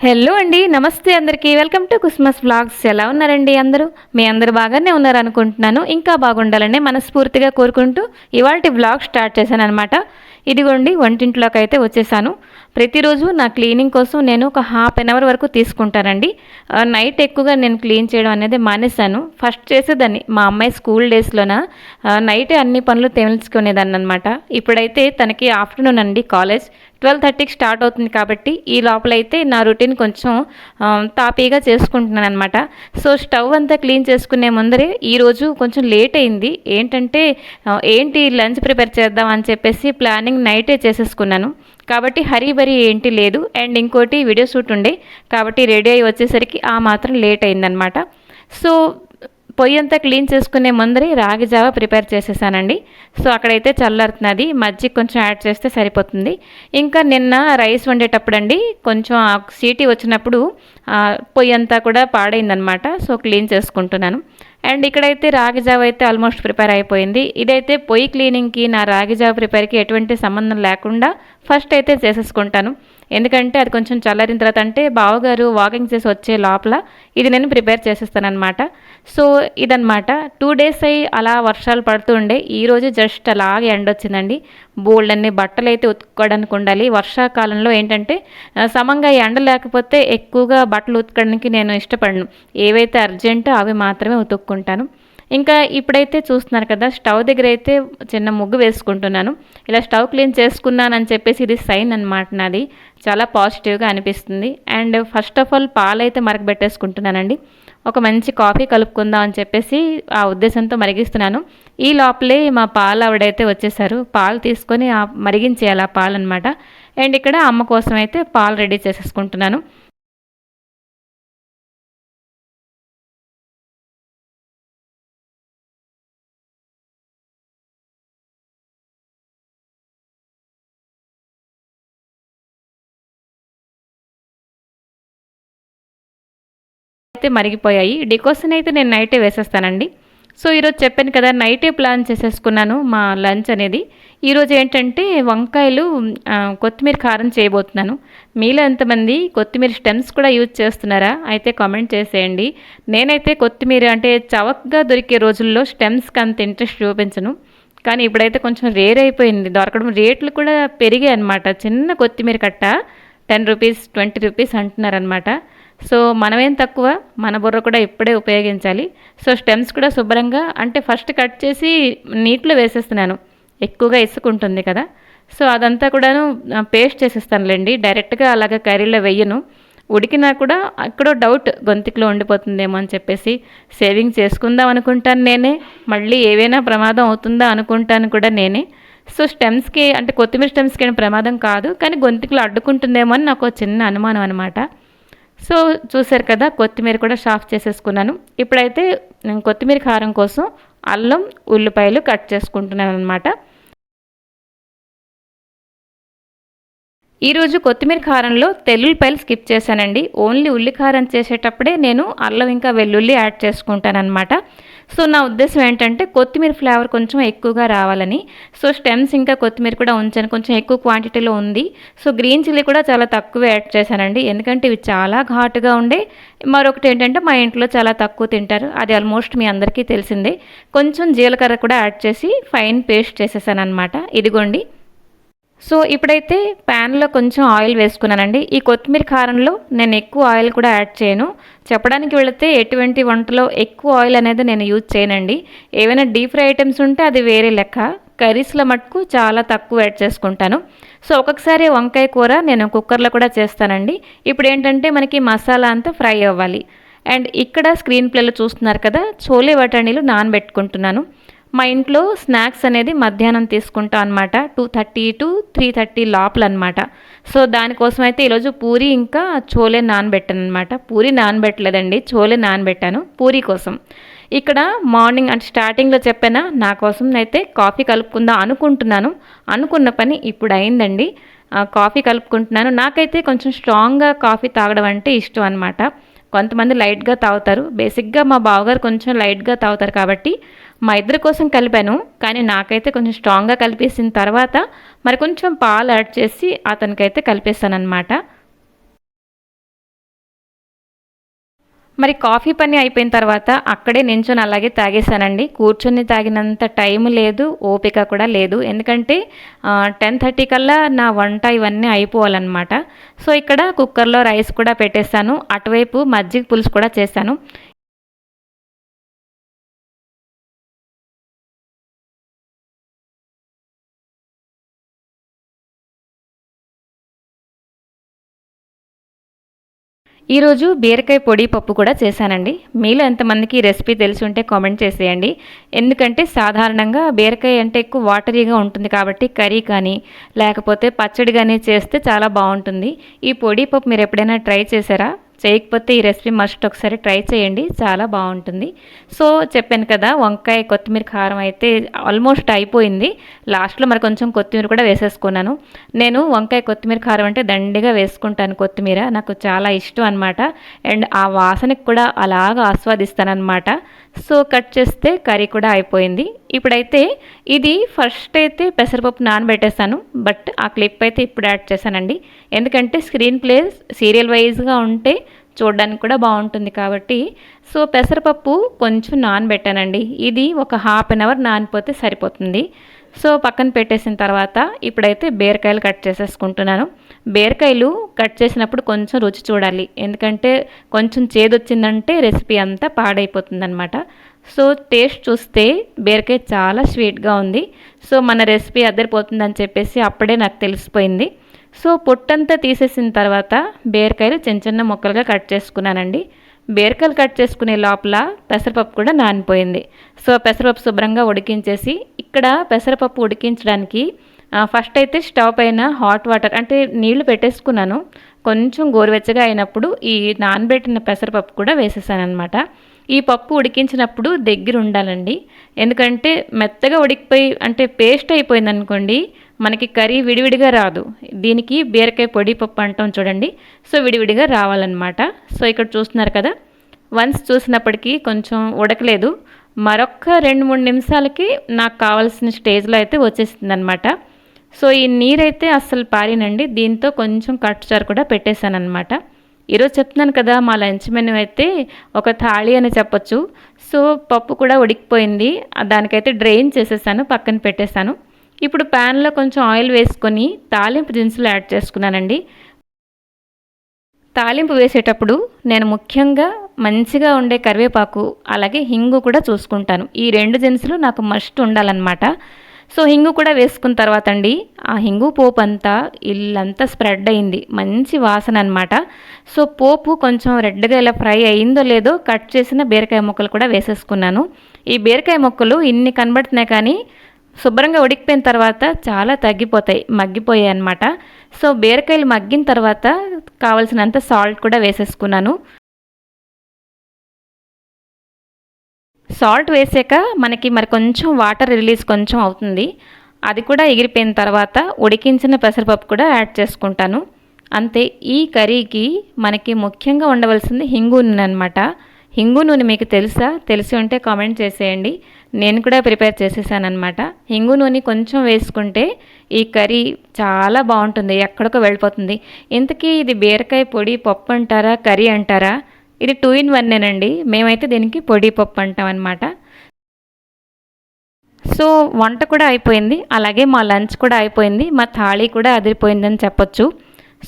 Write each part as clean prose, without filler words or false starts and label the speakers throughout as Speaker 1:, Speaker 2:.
Speaker 1: Hello అండి, నమస్తే అందరికీ. వెల్కమ్ టు కుస్మస్ వ్లాగ్స్. ఎలా ఉన్నారండి అందరూ? మీ అందరూ బాగానే ఉన్నారనుకుంటున్నాను. ఇంకా బాగుండాలని మనస్ఫూర్తిగా కోరుకుంటూ ఇవాల్టి వ్లాగ్ స్టార్ట్ చేశాను అనమాట. ఇదిగోండి వంటింట్లోకి అయితే వచ్చేసాను. ప్రతిరోజు నా క్లీనింగ్ కోసం నేను ఒక హాఫ్ అన్ అవర్ వరకు తీసుకుంటానండి. నైట్ ఎక్కువగా నేను క్లీన్ చేయడం అనేది మానేశాను. ఫస్ట్ చేసేదాన్ని మా అమ్మాయి స్కూల్ డేస్లోన నైటే అన్ని పనులు తెలుసుకునేదాన్ని అనమాట. ఇప్పుడైతే తనకి ఆఫ్టర్నూన్ అండి కాలేజ్ 12:30కి స్టార్ట్ అవుతుంది కాబట్టి ఈ లోపలైతే నా రొటీన్ కొంచెం తాపీగా చేసుకుంటున్నాను అనమాట. సో స్టవ్ అంతా క్లీన్ చేసుకునే ముందరే ఈరోజు కొంచెం లేట్ అయింది. ఏంటంటే ఏంటి లంచ్ ప్రిపేర్ చేద్దాం అని చెప్పేసి ప్లానింగ్ నైటే చేసేసుకున్నాను. కాబట్టి హరీ బరీ ఏంటి లేదు. అండ్ ఇంకోటి వీడియో షూట్ ఉండే కాబట్టి రెడీ అయ్యి వచ్చేసరికి ఆ మాత్రం లేట్ అయిందనమాట. సో పొయ్యి అంతా క్లీన్ చేసుకునే ముందరే రాగి జావ ప్రిపేర్ చేసేసానండి. సో అక్కడైతే చల్లారుతున్నది, మజ్జిగ కొంచెం యాడ్ చేస్తే సరిపోతుంది. ఇంకా నిన్న రైస్ వండేటప్పుడు అండి కొంచెం సీటీ వచ్చినప్పుడు పొయ్యి అంతా కూడా పాడైందనమాట. సో క్లీన్ చేసుకుంటున్నాను. అండ్ ఇక్కడైతే రాగి జావ అయితే ఆల్మోస్ట్ ప్రిపేర్ అయిపోయింది. ఇదైతే పొయ్యి క్లీనింగ్కి నా రాగి జావ ప్రిపేర్కి ఎటువంటి సంబంధం లేకుండా ఫస్ట్ అయితే చేసేసుకుంటాను. ఎందుకంటే అది కొంచెం చల్లారిన తర్వాత అంటే బావగారు వాకింగ్ చేసి వచ్చే లోపల ఇది నేను ప్రిపేర్ చేసేస్తానమాట. సో ఇదనమాట 2 days అయ్యి అలా వర్షాలు పడుతూ ఉండే. ఈరోజు జస్ట్ అలాగే ఎండ వచ్చిందండి. బోల్డ్ అన్ని బట్టలు అయితే ఉతుక్కోవడానికి ఉండాలి. వర్షాకాలంలో ఏంటంటే సమంగా ఎండ లేకపోతే ఎక్కువగా బట్టలు ఉతకడానికి నేను ఇష్టపడను. ఏవైతే అర్జెంటో అవి మాత్రమే ఉతుక్కుంటాను. ఇంకా ఇప్పుడైతే చూస్తున్నారు కదా, స్టవ్ దగ్గర అయితే చిన్న ముగ్గు వేసుకుంటున్నాను. ఇలా స్టవ్ క్లీన్ చేసుకున్నానని చెప్పేసి ఇది సైన్ అనమాట నాది. చాలా పాజిటివ్గా అనిపిస్తుంది. అండ్ ఫస్ట్ ఆఫ్ ఆల్ పాలైతే మరగబెట్టేసుకుంటున్నానండి. ఒక మంచి కాఫీ కలుపుకుందాం అని చెప్పేసి ఆ ఉద్దేశంతో మరిగిస్తున్నాను. ఈ లోపలే మా పాలు ఆవిడైతే వచ్చేసారు. పాలు తీసుకొని మరిగించేయాలి ఆ పాలు అనమాట. అండ్ ఇక్కడ అమ్మ కోసం అయితే పాలు రెడీ చేసేసుకుంటున్నాను. అయితే మరిగిపోయాయి. డికాషన్ అయితే నేను నైటే వేసేస్తానండి. సో ఈరోజు చెప్పాను కదా, నైటే ప్లాన్ చేసేసుకున్నాను మా లంచ్ అనేది. ఈరోజు ఏంటంటే వంకాయలు కొత్తిమీర కారం చేయబోతున్నాను. మీలో ఎంతమంది కొత్తిమీర స్టెమ్స్ కూడా యూజ్ చేస్తున్నారా అయితే కామెంట్ చేసేయండి. నేనైతే కొత్తిమీర అంటే చవకగా దొరికే రోజుల్లో స్టెమ్స్కి అంత ఇంట్రెస్ట్ చూపించను. కానీ ఇప్పుడైతే కొంచెం రేర్ అయిపోయింది దొరకడం. రేట్లు కూడా పెరిగాయి అనమాట. చిన్న కొత్తిమీర కట్ట 10 రూపీస్ 20 రూపీస్ అంటున్నారనమాట. సో మనమేం తక్కువ, మన బుర్ర కూడా ఇప్పుడే ఉపయోగించాలి. సో స్టెమ్స్ కూడా శుభ్రంగా అంటే ఫస్ట్ కట్ చేసి నీటిలో వేసేస్తున్నాను. ఎక్కువగా ఇసుకుంటుంది కదా. సో అదంతా కూడాను పేస్ట్ చేసేస్తానులేండి. డైరెక్ట్గా అలాగ కర్రీలో వెయ్యను. ఉడికినా కూడా ఎక్కడో డౌట్ గొంతుకులో ఉండిపోతుందేమో అని చెప్పేసి సేవింగ్ చేసుకుందాం అనుకుంటాను నేనే. మళ్ళీ ఏవైనా ప్రమాదం అవుతుందా అనుకుంటాను కూడా నేనే. సో స్టెమ్స్కి అంటే కొత్తిమీర స్టెమ్స్కి ఏం ప్రమాదం కాదు, కానీ గొంతుకులో అడ్డుకుంటుందేమో అని నాకు చిన్న అనుమానం అనమాట. సో చూసారు కదా, కొత్తిమీర కూడా సాఫ్ చేసేసుకున్నాను. ఇప్పుడైతే కొత్తిమీర కారం కోసం అల్లం ఉల్లిపాయలు కట్ చేసుకుంటున్నాను అనమాట. ఈరోజు కొత్తిమీర కారంలో తెల్లుల్లిపాయలు స్కిప్ చేశానండి. ఓన్లీ ఉల్లి కారం చేసేటప్పుడే నేను అల్లం ఇంకా వెల్లుల్లి యాడ్ చేసుకుంటానమాట. సో నా ఉద్దేశం ఏంటంటే కొత్తిమీర ఫ్లేవర్ కొంచెం ఎక్కువగా రావాలని. సో స్టెమ్స్ ఇంకా కొత్తిమీర కూడా ఉంచాను, కొంచెం ఎక్కువ క్వాంటిటీలో ఉంది. సో గ్రీన్ చిల్లీ కూడా చాలా తక్కువ యాడ్ చేశానండి, ఎందుకంటే ఇవి చాలా ఘాటుగా ఉండే. మరొకటి ఏంటంటే మా ఇంట్లో చాలా తక్కువ తింటారు, అది ఆల్మోస్ట్ మీ అందరికీ తెలిసిందే. కొంచెం జీలకర్ర కూడా యాడ్ చేసి ఫైన్ పేస్ట్ చేసేసాను అనమాట. ఇదిగోండి. సో ఇప్పుడైతే ప్యాన్లో కొంచెం ఆయిల్ వేసుకున్నానండి. ఈ కొత్తిమీర కారంలో నేను ఎక్కువ ఆయిల్ కూడా యాడ్ చేయను. చెప్పడానికి వెళితే ఎటువంటి వంటలో ఎక్కువ ఆయిల్ అనేది నేను యూజ్ చేయనండి. ఏవైనా డీప్ ఫ్రై ఐటమ్స్ ఉంటే అది వేరే లెక్క. కర్రీస్లో మటుకు చాలా తక్కువ యాడ్ చేసుకుంటాను. సో ఒక్కొక్కసారి వంకాయ కూర నేను కుక్కర్లో కూడా చేస్తానండి. ఇప్పుడు ఏంటంటే మనకి మసాలా అంతా ఫ్రై అవ్వాలి. అండ్ ఇక్కడ స్క్రీన్ ప్లేలో చూస్తున్నారు కదా, చోలే బఠానీలు నానబెట్టుకుంటున్నాను. మా ఇంట్లో స్నాక్స్ అనేది మధ్యాహ్నం తీసుకుంటాం అనమాట. 2:30 to 3:30 లోపల అనమాట. సో దానికోసం అయితే ఈరోజు పూరి ఇంకా చోలే నానబెట్టాను అనమాట. పూరి నానబెట్టలేదండి, చోలే నానబెట్టాను పూరి కోసం. ఇక్కడ మార్నింగ్ అంటే స్టార్టింగ్లో చెప్పానా, నా కోసం అయితే కాఫీ కలుపుకుందాం అనుకుంటున్నాను. అనుకున్న పని ఇప్పుడు అయిందండి. కాఫీ కలుపుకుంటున్నాను. నాకైతే కొంచెం స్ట్రాంగ్గా కాఫీ తాగడం అంటే ఇష్టం అనమాట. కొంతమంది లైట్గా తాగుతారు. బేసిక్గా మా బావగారు కొంచెం లైట్గా తాగుతారు కాబట్టి మా ఇద్దరి కోసం కలిపాను. కానీ నాకైతే కొంచెం స్ట్రాంగ్గా కలిపేసిన తర్వాత మరి కొంచెం పాలు యాడ్ చేసి అతనికైతే కలిపేస్తాను అనమాట. మరి కాఫీ పని అయిపోయిన తర్వాత అక్కడే నించొని అలాగే తాగేశానండి. కూర్చొని తాగినంత టైం లేదు, ఓపిక కూడా లేదు. ఎందుకంటే 10:30 కల్లా నా వంట ఇవన్నీ అయిపోవాలన్నమాట. సో ఇక్కడ కుక్కర్లో రైస్ కూడా పెట్టేశాను. అటువైపు మజ్జిగ పులుసు కూడా చేశాను. ఈరోజు బీరకాయ పొడి పప్పు కూడా చేశానండి. మీలో ఎంతమందికి ఈ రెసిపీ తెలిసి ఉంటే కామెంట్ చేసేయండి. ఎందుకంటే సాధారణంగా బీరకాయ అంటే ఎక్కువ వాటరీగా ఉంటుంది కాబట్టి కర్రీ కానీ లేకపోతే పచ్చడి కానీ చేస్తే చాలా బాగుంటుంది. ఈ పొడి పప్పు మీరు ఎప్పుడైనా ట్రై చేశారా? చేయకపోతే ఈ రెసిపీ మస్ట్ ఒకసారి ట్రై చేయండి, చాలా బాగుంటుంది. సో చెప్పాను కదా, వంకాయ కొత్తిమీర కారం అయితే ఆల్మోస్ట్ అయిపోయింది. లాస్ట్లో మరి కొంచెం కొత్తిమీర కూడా వేసేసుకున్నాను. నేను వంకాయ కొత్తిమీర కారం అంటే దండిగా వేసుకుంటాను. కొత్తిమీర నాకు చాలా ఇష్టం అనమాట. అండ్ ఆ వాసనకి కూడా అలాగా ఆస్వాదిస్తానమాట. సో కట్ చేస్తే కర్రీ కూడా అయిపోయింది. ఇప్పుడైతే ఇది ఫస్ట్ అయితే పెసరపప్పు నానబెట్టేస్తాను, బట్ ఆ క్లిప్ అయితే ఇప్పుడు యాడ్ చేశానండి. ఎందుకంటే స్క్రీన్ ప్లే సీరియల్ వైజ్గా ఉంటే చూడడానికి కూడా బాగుంటుంది కాబట్టి. సో పెసరపప్పు కొంచెం నానబెట్టానండి. ఇది ఒక హాఫ్ అన్ అవర్ నానిపోతే సరిపోతుంది. సో పక్కన పెట్టేసిన తర్వాత ఇప్పుడైతే బీరకాయలు కట్ చేసేసుకుంటున్నాను. బీరకాయలు కట్ చేసినప్పుడు కొంచెం రుచి చూడాలి, ఎందుకంటే కొంచెం చేదొచ్చిందంటే రెసిపీ అంతా పాడైపోతుందన్నమాట. సో టేస్ట్ చూస్తే బీరకాయ చాలా స్వీట్గా ఉంది. సో మన రెసిపీ అద్దరిపోతుందని చెప్పేసి అప్పుడే నాకు తెలిసిపోయింది. సో పొట్టంతా తీసేసిన తర్వాత బీరకాయలు చిన్న చిన్న ముక్కలుగా కట్ చేసుకున్నానండి. బీరకాయలు కట్ చేసుకునే లోపల పెసరపప్పు కూడా నానిపోయింది. సో పెసరపప్పు శుభ్రంగా ఉడికించేసి ఇక్కడ పెసరపప్పు ఉడికించడానికి ఫస్ట్ అయితే స్టవ్ పైన హాట్ వాటర్ అంటే నీళ్లు పెట్టేసుకున్నాను. కొంచెం గోరువెచ్చగా అయినప్పుడు ఈ నానబెట్టిన పెసరపప్పు కూడా వేసేసాను అనమాట. ఈ పప్పు ఉడికించినప్పుడు దగ్గర ఉండాలండి, ఎందుకంటే మెత్తగా ఉడికిపోయి అంటే పేస్ట్ అయిపోయింది అనుకోండి, మనకి కర్రీ విడివిడిగా రాదు. దీనికి బీరకాయ పొడి పప్పు అంటాం చూడండి. సో విడివిడిగా రావాలన్నమాట. సో ఇక్కడ చూస్తున్నారు కదా, వన్స్ చూసినప్పటికీ కొంచెం ఉడకలేదు. మరొక 2-3 నిమిషాలకి నాకు కావాల్సిన స్టేజ్లో అయితే వచ్చేసింది అనమాట. సో ఈ నీరైతే అస్సలు పారినండి. దీంతో కొంచెం కట్టుచారు కూడా పెట్టేశాను అనమాట. ఈరోజు చెప్తున్నాను కదా, మా లంచ్ మెనూ అయితే ఒక థాళీ అని చెప్పొచ్చు. సో పప్పు కూడా ఉడికిపోయింది, దానికైతే డ్రైన్ చేసేసాను, పక్కన పెట్టేశాను. ఇప్పుడు ప్యాన్లో కొంచెం ఆయిల్ వేసుకొని తాలింపు దినుసులు యాడ్ చేసుకున్నానండి. తాలింపు వేసేటప్పుడు నేను ముఖ్యంగా మంచిగా ఉండే కరివేపాకు అలాగే హింగు కూడా చూసుకుంటాను. ఈ 2 దినుసులు నాకు మస్ట్ ఉండాలన్నమాట. సో హింగు కూడా వేసుకున్న తర్వాత అండి, ఆ హింగు పోపు అంతా ఇల్లంతా స్ప్రెడ్ అయింది, మంచి వాసన అనమాట. సో పోపు కొంచెం రెడ్గా ఇలా ఫ్రై అయిందో లేదో కట్ చేసిన బీరకాయ ముక్కలు కూడా వేసేసుకున్నాను. ఈ బీరకాయ ముక్కలు ఇన్ని కనబడుతున్నాయి కానీ శుభ్రంగా ఉడికిపోయిన తర్వాత చాలా తగ్గిపోతాయి, మగ్గిపోయాయి అన్నమాట. సో బీరకాయలు మగ్గిన తర్వాత కావలసినంత సాల్ట్ కూడా వేసేసుకున్నాను. సాల్ట్ వేసాక మనకి మరి కొంచెం వాటర్ రిలీజ్ కొంచెం అవుతుంది, అది కూడా ఎగిరిపోయిన తర్వాత ఉడికించిన పెసరపప్పు కూడా యాడ్ చేసుకుంటాను. అంతే. ఈ కర్రీకి మనకి ముఖ్యంగా ఉండవలసింది హింగు నూనె అనమాట. హింగు నూనె మీకు తెలుసా? తెలిసి ఉంటే కామెంట్ చేసేయండి. నేను కూడా ప్రిపేర్ చేసేసాను అనమాట. హింగు నూనె కొంచెం వేసుకుంటే ఈ కర్రీ చాలా బాగుంటుంది, ఎక్కడికో వెళ్ళిపోతుంది. ఇంతకీ ఇది బీరకాయ పొడి పప్పు అంటారా, కర్రీ అంటారా? ఇది 2 in 1 మేమైతే దీనికి పొడి పప్పు అంటాం అనమాట. సో వంట కూడా అయిపోయింది, అలాగే మా లంచ్ కూడా అయిపోయింది, మా థాళీ కూడా అదిరిపోయిందని చెప్పొచ్చు.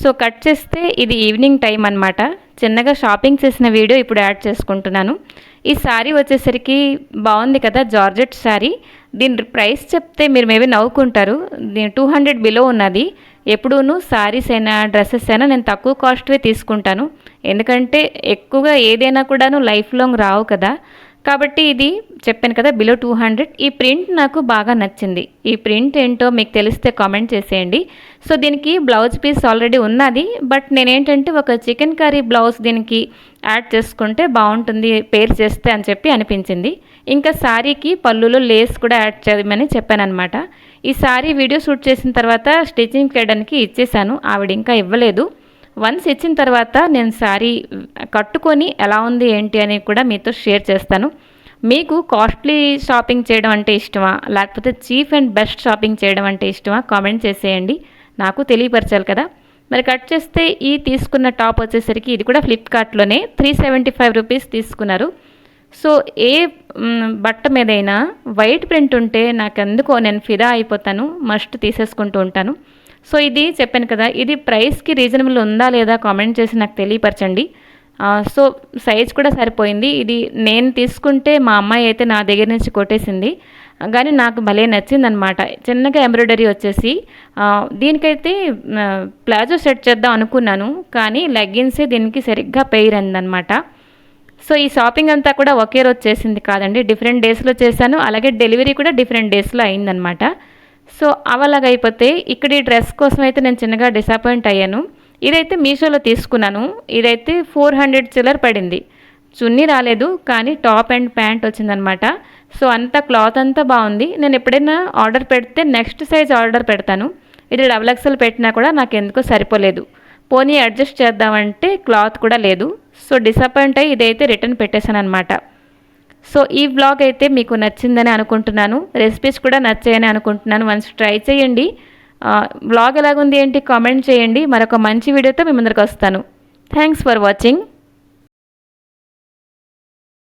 Speaker 1: సో కట్ చేస్తే ఇది ఈవినింగ్ టైం అనమాట. చిన్నగా షాపింగ్ చేసిన వీడియో ఇప్పుడు యాడ్ చేసుకుంటున్నాను. ఈ శారీ వచ్చేసరికి బాగుంది కదా, జార్జెట్ శారీ. దీని ప్రైస్ చెప్తే మీరు మేబీ నవ్వుకుంటారు. దీని 200 బిలో ఉన్నది. ఎప్పుడూను శారీస్ అయినా డ్రెస్సెస్ అయినా నేను తక్కువ కాస్ట్వే తీసుకుంటాను, ఎందుకంటే ఎక్కువగా ఏదైనా కూడాను లైఫ్ లాంగ్ రావు కదా. కాబట్టి ఇది చెప్పాను కదా, బిలో 200. ఈ ప్రింట్ నాకు బాగా నచ్చింది. ఈ ప్రింట్ ఏంటో మీకు తెలిస్తే కామెంట్ చేసేయండి. సో దీనికి బ్లౌజ్ పీస్ ఆల్రెడీ ఉన్నది, బట్ నేనేంటంటే ఒక చికెన్ కర్రీ బ్లౌజ్ దీనికి యాడ్ చేసుకుంటే బాగుంటుంది పేర్ చేస్తే అని చెప్పి అనిపించింది. ఇంకా శారీకి పళ్ళులో లేస్ కూడా యాడ్ చేయమని చెప్పానమాట. ఈ శారీ వీడియో షూట్ చేసిన తర్వాత స్టిచ్చింగ్ చేయడానికి ఇచ్చేసాను, ఆవిడ ఇంకా ఇవ్వలేదు. వన్స్ ఇచ్చిన తర్వాత నేను శారీ కట్టుకొని ఎలా ఉంది ఏంటి అని కూడా మీతో షేర్ చేస్తాను. మీకు కాస్ట్లీ షాపింగ్ చేయడం అంటే ఇష్టమా, లేకపోతే చీప్ అండ్ బెస్ట్ షాపింగ్ చేయడం అంటే ఇష్టమా? కామెంట్ చేసేయండి, నాకు తెలియపరచాలి కదా. మరి కట్ చేస్తే ఈ తీసుకున్న టాప్ వచ్చేసరికి ఇది కూడా ఫ్లిప్కార్ట్లోనే 375 రూపీస్ తీసుకున్నారు. సో ఏ బట్ట మీదైనా వైట్ ప్రింట్ ఉంటే నాకెందుకో నేను ఫిదా అయిపోతాను, మస్ట్ తీసేసుకుంటూ ఉంటాను. సో ఇది చెప్పాను కదా, ఇది ప్రైస్కి రీజనబుల్ ఉందా లేదా కామెంట్ చేసి నాకు తెలియపరచండి. సో సైజ్ కూడా సరిపోయింది. ఇది నేను తీసుకుంటే మా అమ్మాయి అయితే నా దగ్గర నుంచి కొట్టేసింది, కానీ నాకు భలే నచ్చిందనమాట. చిన్నగా ఎంబ్రాయిడరీ వచ్చేసి దీనికైతే ప్లాజో సెట్ చేద్దాం అనుకున్నాను, కానీ లెగ్గిన్సే దీనికి సరిగ్గా పెయిర్ అందనమాట. సో ఈ షాపింగ్ అంతా కూడా ఒకే రోజు చేసింది కాదండి, డిఫరెంట్ డేస్లో చేశాను. అలాగే డెలివరీ కూడా డిఫరెంట్ డేస్లో అయిందనమాట. సో అవలాగైపోతే ఇక్కడ ఈ డ్రెస్ కోసం అయితే నేను చిన్నగా డిసప్పాయింట్ అయ్యాను. ఇదైతే మీషోలో తీసుకున్నాను. ఇదైతే 400 చిల్లర పడింది. చున్నీ రాలేదు, కానీ టాప్ అండ్ ప్యాంట్ వచ్చిందనమాట. సో అంతా క్లాత్ అంతా బాగుంది. నేను ఎప్పుడైనా ఆర్డర్ పెడితే నెక్స్ట్ సైజ్ ఆర్డర్ పెడతాను. ఇది XXL పెట్టినా కూడా నాకు ఎందుకో సరిపోలేదు. పోనీ అడ్జస్ట్ చేద్దామంటే క్లాత్ కూడా లేదు. సో డిసప్పాయింట్ అయ్యి ఇదైతే రిటర్న్ పెట్టేశాను అనమాట. సో ఈ వ్లాగ్ అయితే మీకు నచ్చిందని అనుకుంటున్నాను. రెసిపీస్ కూడా నచ్చాయని అనుకుంటున్నాను. వన్స్ ట్రై చేయండి. వ్లాగ్ ఎలాగుంది ఏంటి కామెంట్ చేయండి. మరొక మంచి వీడియోతో మీ ముందరికి వస్తాను. Thanks for watching.